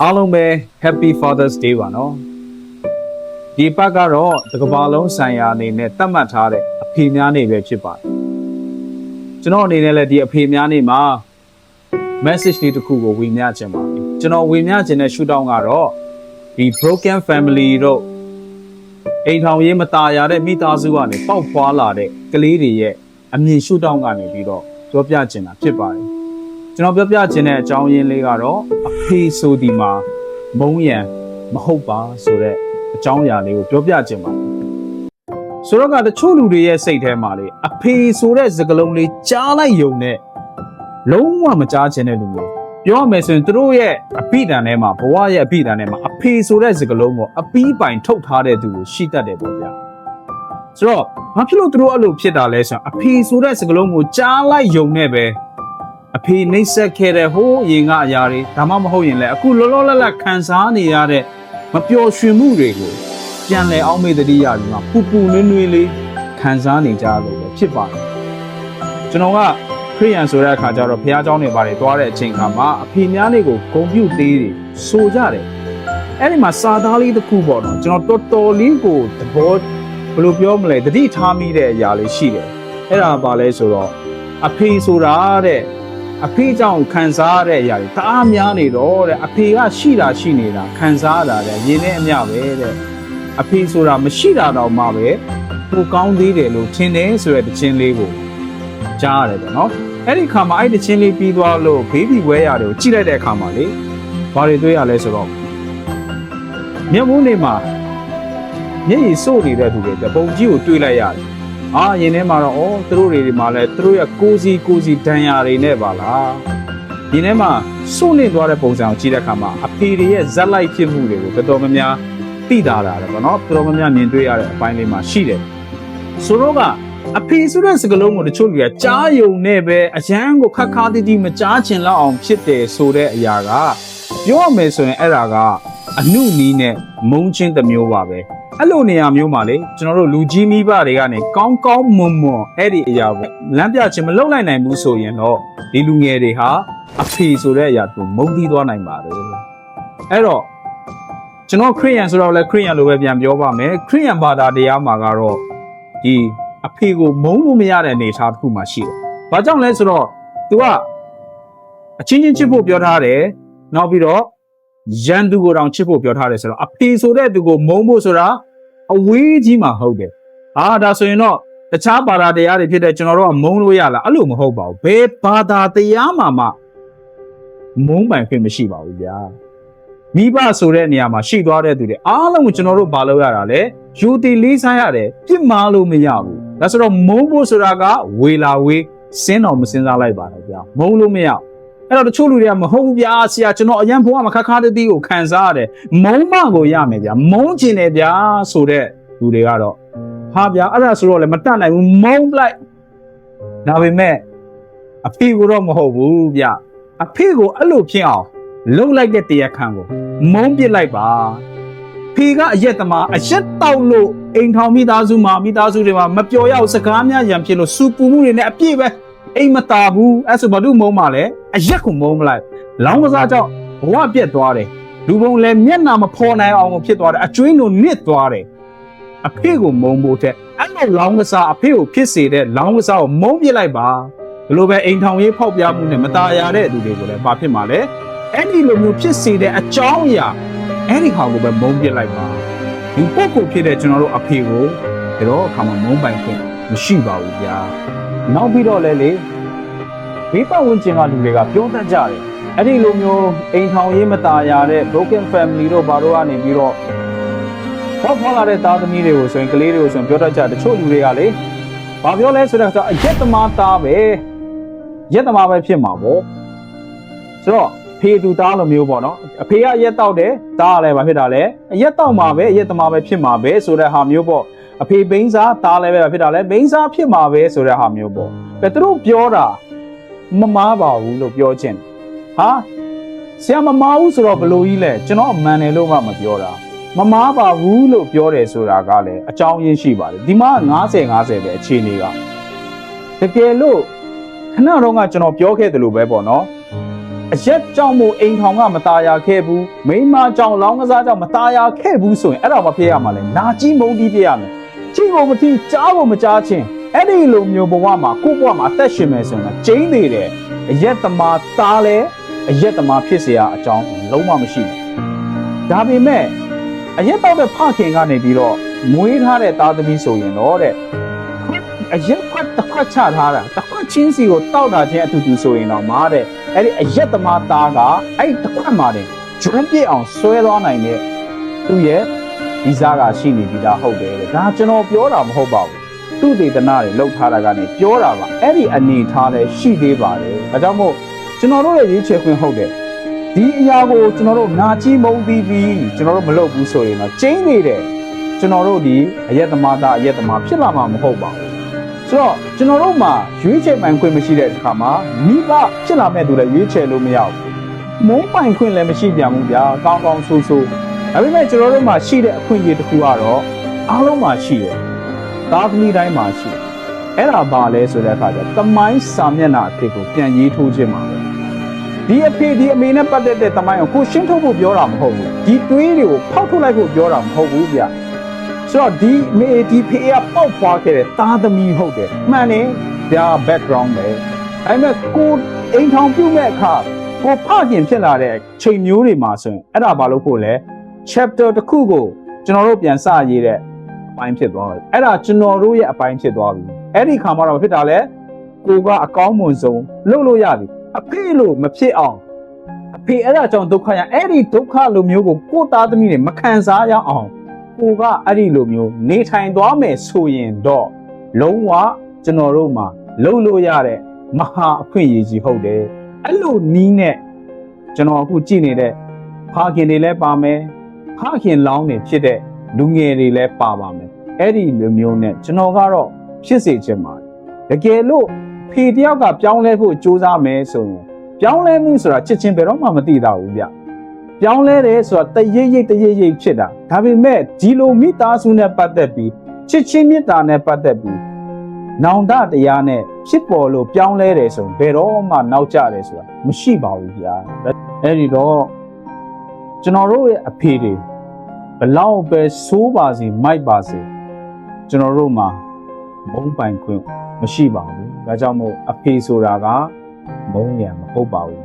အားလုံးပဲ Happy Father's Day ပါနော်ဒီပတ်ကတော့တကဘာလုံးဆိုင်ရာအနေနဲ့သတ်မှတ်ထားတဲ့အဖေများနေပဲဖြစ်ပါတယ်ကျွန်တော်အနေနဲ့လည်းဒီအဖေများနေမှာ message လေးတစ်ခုကိုဝင်မျှခြင်းပါတယ်ကျွန်တော်ဝင်မျှခြင်းတဲ့ shoot down ကတော့ဒီ broken family တို့အိမ်ထောင်ရေးမตายရတဲ့မိသားစုကနေပေါက်ဖွာလာတဲ့ကလေးတွေရဲ့အမြင် shoot down ကနေပြီးတော့ပြောပြခြင်းတာဖြစ်ပါတယ်ကျွန်တော်ပြောပြခြင်းတဲ့အကြောင်းရင်းလေးကတော့အဖေဆိုဒီမှာမုံရံမဟုတ်ပါဆိုတဲ့အကြောင်းအရာလေးကိုပြောပြခြင်းပါဆိုတော့ကတချို့လူတွေရဲ့စိတ်ထဲမှာလေအဖေဆိုတဲ့စကားလုံးလေးကြားလိုက်ယုံနဲ့လုံးဝမကြားခြင်းတဲ့လူမျိုးပြောရမယ်ဆိုရင်သူတို့ရဲ့အပိဓာန်ထဲမှာဘဝရဲ့အပိဓာန်ထဲမှာအဖေဆိုတဲ့စကားလုံးကိုအပီးပိုင်ထုတ်ထားတဲ့သူကိုရှိတတ်တယ်ပေါ့ဗျာဆိုတော့ဘာဖြစ်လို့သူတို့အဲ့လိုဖြစ်တာလဲဆိုတော့အဖေဆိုတဲ့စကားလုံးကိုကြားလိုက်ယုံနဲ့ပဲအဖေနှိမ့်ဆက်ခဲ့တဲ့ဟိုးအရင်ကအရာတွေဒါမှမဟုတ်ရင်လည်းအခုလောလောလတ်လတ်ခံစားနေရတဲ့မပျော်ရွှင်မှုတွေကိုပြန်လည်အောင်မေ့တတိယပြီးမှပူပူနွေးနွေးလေးခံစားနေကြလို့ပဲဖြစ်ပါတယ်ကျွန်တော်ကခရိယန်ဆိုတဲ့အခါကျတော့ဘုရားကျောင်းတွေပါတယ်တွားတဲ့အချိန်ခါမှာအဖေများလေးကိုဂုဏ်ပြုသေးတယ်ဆိုကြတယ်အဲ့ဒီမှာစာသားလေးတစ်ခုပေါ့နော်ကျွန်တော်တော်တော်လေးကိုသဘောဘယ်လိုပြောမလဲတတိထားမိတဲ့အရာလေးရှိတယ်အဲ့ဒါပါလဲဆိုတော့အဖေဆိုတာတဲ့အဖေကြောင့်ခံစားရတဲ့အရာတွေတအားများနေတော့တဲ့အဖေကရှိတာရှိနေတာခံစားရတာတဲ့ရင်းနဲ့အမျှပဲတဲ့အဖေဆိုတာမရှိတာတော့မှပဲကိုကောင်းသေးတယ်လို့ထင်တယ်ဆိုတဲ့တခြင်းလေးကိုကြားရတယ်ပေါ့နော်အဲ့ဒီခါမှာအဲ့တခြင်းလေးပြီးသွားလို့ဘေဘီဝဲရတွေကိုကြည့်လိုက်တဲ့အခါမှာလေဘာတွေတွေ့ရလဲဆိုတော့မျက်မှေားနေမှာမျက်ရည်စို့နေတဲ့သူတွေပုံကြီးကိုတွေ့လိုက်ရတယ်ရင်ထဲမှာတော့သူတို့တွေမှာလဲသူတို့ရဲ့ကိုစီဒဏ်ရာတွေနဲ့ပါလားဒီထဲမှာစွန့်နေသွားတဲ့ပုံစံကိုကြည့်တဲ့အခါမှာအဖေတွေရဲ့ဇက်လိုက်ဖြစ်မှုတွေကိုတော်တော်များများသိတာတယ်ပေါ့နော်တော်တော်များများမြင်တွေ့ရတဲ့အပိုင်းလေးမှာရှိတယ်ဆိုတော့ကအဖေဆိုတဲ့စကားလုံးကိုတချို့တွေကကြားယုံနဲ့ပဲအရန်ကိုခက်ခါးတီးမကြားချင်လောက်အောင်ဖြစ်တယ်ဆိုတဲ့အရာကပြောရမယ်ဆိုရင်အဲ့ဒါကအနုနီးနဲ့မုန်းချင်းတစ်မျိုးပါပဲအဲ့လိုနေရာမျိုးမှာလေကျွန်တော်တို့လူကြီးမိဘတွေကနေကောင်းမွန်အဲ့ဒီအရာကိုလမ်းပြခြင်းမလုပ်လိုက်နိုင်ဘူးဆိုရင်တော့ဒီလူငယ်တွေဟာအဖေဆိုတဲ့အရာကိုမုန်းတီးသွားနိုင်ပါတယ်အဲ့တော့ကျွန်တော်ခရစ်ယာန်ဆိုတော့လည်းခရစ်ယာန်လိုပဲပြန်ပြောပါမယ်ခရစ်ယာန်ဘာသာတရားမှာကတော့ဒီအဖေကိုမုန်းလို့မရတဲ့အနေအထားတစ်ခုမှရှိတယ်။ဘာကြောင့်လဲဆိုတော့ तू ကအချင်းချင်းချစ်ဖို့ပြောထားတယ်နောက်ပြီးတော့ရန်သူကိုတောင်ချစ်ဖို့ပြောထားတယ်ဆိုတော့အဖေဆိုတဲ့သူကိုမုန်းဖို့ဆိုတာအဝေးကြီးမှာဟုတ်တယ်။ဒါဆိုရင်တော့တခြားဘာသာတရားတွေဖြစ်တဲ့ကျွန်တော်တို့ကမုန်းလို့ရလားအဲ့လိုမဟုတ်ပါဘူး။ဘယ်ဘာသာတရားမှမုန်းပိုင်ခွင့်မရှိပါဘူးဗျာ။မိဘဆိုတဲ့နေရာမှာရှိသွားတဲ့သူတွေအားလုံးကိုကျွန်တော်တို့ဘာလုပ်ရတာလဲယူတီလေးစားရတယ်ပြစ်မှားလို့မရဘူးဒါဆိုတော့မုန်းဖို့ဆိုတာကဝေလာဝေးစဉ်းတော်မစဉ်းစားလိုက်ပါနဲ့ဗျာမုန်းလို့မရအဲ့တော့တချို့လူတွေကမဟုတ်ဘူးဗျာဆရာကျွန်တော်အရင်ဘုံကမခက်ခါတည်းကိုခံစားရတယ်မုန်းမကိုရမယ်ဗျာမုန်းကျင်တယ်ဗျာဆိုတဲ့လူတွေကတော့ဟာဗျာအဲ့ဒါဆိုတော့လည်းမတတ်နိုင်ဘူးမုန်းလိုက်ဒါပေမဲ့အဖေကိုတော့မဟုတ်ဘူးဗျာအဖေကိုအဲ့လိုဖြစ်အောင်လုံလိုက်တဲ့တရားခံကိုမုန်းပစ်လိုက်ပါဖေကအရက်သမားအရက်တောက်လို့အိမ်ထောင်မိသားစုတွေမှာမပျော်ရအောင်စကားများရံဖြစ်လို့စူပူမှုတွေနဲ့အပြည့်ပဲအိမ်မတာဘူးအဲ့ဆိုဘာလို့မုန်းမှာလဲအရက်ကိုမုန်းမလိုက်လောင်းကစားကြောင့်ဘဝပြက်သွားတယ်လူပုံလည်းမျက်နှာမဖော်နိုင်အောင်ဖြစ်သွားတယ်အကျွေးလိုနစ်သွားတယ်အဖေကိုမုန်းဖို့တဲ့အဲ့လိုလောင်းကစားအဖေကိုဖြစ်စေတဲ့လောင်းကစားကိုမုန်းပစ်လိုက်ပါဘလို့ပဲအိမ်ထောင်ရေးဖောက်ပြမှုနဲ့မตายရတဲ့သူတွေကိုလည်းဘာဖြစ်မှာလဲအဲ့ဒီလိုမျိုးဖြစ်စေတဲ့အကြောင်းအရာအဲ့ဒီဟာကိုပဲမုန်းပြလိုက်ပါဒီပုဂ္ဂိုလ်ဖြစ်တဲ့ကျွန်တော်တို့အဖေကိုဒါတော့အခါမှာမုန်းပိုင်ခွင့်မရှိပါဘူးဗျာနောက်ပြီးတော့လေဘေးပတ်ဝန်းကျင်ကလူတွေကပြောတတ်ကြတယ်အဲ့ဒီလိုမျိုးအိမ်ထောင်ရေးမตายရတဲ့ broken family တို့ဘာတို့ကနေပြီးတော့ဖောက်လာတဲ့သားသမီးတွေကိုဆိုရင်ကလေးတွေကိုဆိုရင်ပြောတတ်ကြတချို့လူတွေကလေဘာပြောလဲဆိုတော့အရက်သမားသားပဲရက်သမားပဲဖြစ်မှာပေါ့ဆိုတော့ဖေသူသားလိုမျိုးပေါ့နော်အဖေကရက်တောက်တယ်သားကလည်းဘာဖြစ်တာလဲအရက်တောက်မှာပဲအရက်သမားပဲဖြစ်မှာပဲဆိုတဲ့ဟာမျိုးပေါ့အဖေဘိန်းစားသားလည်းပဲဘာဖြစ်တာလဲဘိန်းစားဖြစ်မှာပဲဆိုတဲ့ဟာမျိုးပေါ့ဒါသူတို့ပြောတာမမားပါဘူးလို့ပြောခြင်းဟာဆရာမမားဘူးဆိုတော့ဘလို့ကြီးလဲကျွန်တော်အမှန်တယ်လို့မှမပြောတာမမားပါဘူးလို့ပြောတယ်ဆိုတာကလည်းအကြောင်းရင်းရှိပါတယ်ဒီမှာ90ပဲအခြေအနေကတကယ်လို့ခဏတော့ကကျွန်တော်ပြောခဲ့တယ်လို့ပဲပေါ့နော် အရက်ကြောင့်မို့အိမ်ထောင်ကမตายရခဲ့ဘူးမိန်းမကြောင့်လောင်းကစားကြောင့်မตายရခဲ့ဘူးဆိုရင်အဲ့တော့မဖြစ်ရမှာလဲနာကြီးမုန်းပြီးပြရမယ်ကြည့်ဖို့မထီကြားဖို့မကြားချင်းအဲ့ဒီလိုမျိုးဘဝမှာကိုယ့်ဘဝမှာအသက်ရှင်မယ်ဆိုရင်ကျင်းနေတယ်အရက်သမားသားလဲအရက်သမားဖြစ်เสียအကြောင်းလုံးဝမရှိဘူးဒါပေမဲ့အရက်တော့တဲ့ဖခင်ကနေပြီးတော့မွေးထားတဲ့သားသမီးဆိုရင်တော့တဲ့အရက်ခွက်တစ်ခွက်ချထားတာတစ်ခွက်ချင်းစီကိုတောက်တာချင်းအတူတူဆိုရင်တော့မားတဲ့အဲ့ဒီအရက်သမားသားကအဲ့တစ်ခွက်မှာတင်ဂျွန်းပြည့်အောင်ဆွဲသွားနိုင်တဲ့သူ့ရဲ့ဒီစားကရှိနေပြီလားဟုတ်တယ်တဲ့ဒါကျွန်တော်ပြောတာမဟုတ်ပါဘူးသူ့ဒေသနာတွေလောက်ထားတာကနေပြောတာပါအဲ့ဒီအနေထားလဲရှိသေးပါတယ်ဒါကြောင့်မို့ကျွန်တော်တို့ရဲ့ရွေးချယ်ခွင့်ဟုတ်တယ်ဒီအရာကိုကျွန်တော်တို့နာကြီးမုန်းပြီးကျွန်တော်တို့မလုပ်ဘူးဆိုရင်တော့ကျင်းနေတယ်ကျွန်တော်တို့ဒီအရက်သမားသားအရက်သမားဖြစ်လာမှာမဟုတ်ပါဘူးဆိုတော့ကျွန်တော်တို့မှာရွေးချယ်ပိုင်ခွင့်မရှိတဲ့အခါမှာမိဘဖြစ်လာမဲ့သူလည်းရွေးချယ်လို့မရဘူးမုန်းပိုင်ခွင့်လည်းမရှိပြန်ဘူးဗျာကောင်းကောင်းဆိုးဆိုးဒါပေမဲ့ကျွန်တော်တို့မှာရှိတဲ့အခွင့်အရေးတစ်ခုကတော့အားလုံးမှာရှိတယ်သားသမီးတိုင်းမှာရှိတယ်အဲ့ဒါဘာလဲဆိုတဲ့အခါကျသမိုင်းစာမျက်နှာအဖြစ်ကိုပြန်ရေးထိုးခြင်းပါပဲဒီအဖေဒီအမေနဲ့ပတ်သက်တဲ့သမိုင်းကိုရှင်းထုတ်ဖို့ပြောတာမဟုတ်ဘူးဒီတွေးတွေကိုဖောက်ထုတ်လိုက်ဖို့ပြောတာမဟုတ်ဘူးဗျဆိုတော့ဒီမေဒီဖေကပေါက်ဖွာခဲ့တဲ့သားသမီးဟုတ်တယ်မှန်တယ်ဒါ background ပဲအဲ့မဲ့ကိုအိမ်ထောင်ပြုတ်မဲ့အခါကိုဖခင်ဖြစ်လာတဲ့ချိန်မျိုးတွေမှာဆိုရင်အဲ့ဒါဘာလို့ဖို့လဲ chapter တစ်ခုကိုကျွန်တော်တို့ပြန်စရေးတဲ့အပိုင်းဖြစ်သွားတယ်အဲ့ဒါကျွန်တော်တို့ရဲ့အပိုင်းဖြစ်သွားပြီအဲ့ဒီခါမှတော့ဖြစ်တာလဲကိုကအကောင်းမွန်ဆုံးလုပ်လို့ရပြီအဖေလို့မဖြစ်အောင်အဖေအဲ့ဒါကြောင့်ဒုက္ခရအဲ့ဒီဒုက္ခလိုမျိုးကိုကိုသားသမီးတွေမခံစားရအောင်ကိုကအဲ့ဒီလိုမျိုးနေထိုင်သွားမယ်ဆိုရင်တော့လုံးဝကျွန်တော်တို့မှာလုပ်လို့ရတဲ့မဟာအခွင့်အရေးကြီးဟုတ်တယ်အဲ့လိုနီးနဲ့ကျွန်တော်အခုကြည့်နေတဲ့ဖခင်တွေလည်းပါမယ်ဖခင်လောင်းနေဖြစ်တဲ့လူငယ်တွေလည်းပါပါမယ်အဲ့ဒီလိုမျိုးနဲ့ကျွန်တော်ကတော့ဖြစ်စေချင်ပါတယ်တကယ်လို့ဖေတယောက်ကပြောင်းလဲဖို့ကြိုးစားမယ်ဆိုရင်ပြောင်းလဲမှုဆိုတာချစ်ချင်းဘယ်တော့မှမသိတာဘူးဗျပြောင်းလဲတယ်ဆိုတာတရိပ်ရိပ်ဖြစ်တာဒါပေမဲ့ဒီလိုမိသားစုနဲ့ပတ်သက်ပြီးချစ်ချင်းမေတ္တာနဲ့ပတ်သက်ပြီးနောင်တတရားနဲ့ဖြစ်ပေါ်လို့ပြောင်းလဲတယ်ဆိုရင်ဘယ်တော့မှနောက်ကျတယ်ဆိုတာမရှိပါဘူးဗျာအဲ့ဒီတော့ကျွန်တော်တို့ရဲ့အဖေတွေဘလောက်ပဲစိုးပါစေမိုက်ပါစေကျွန်တော်တို့မှာမုန်းပိုင်ခွင့်မရှိပါဘူးဒါကြောင့်မို့အဖေဆိုတာကမုန်းရံမဟုတ်ပါဘူး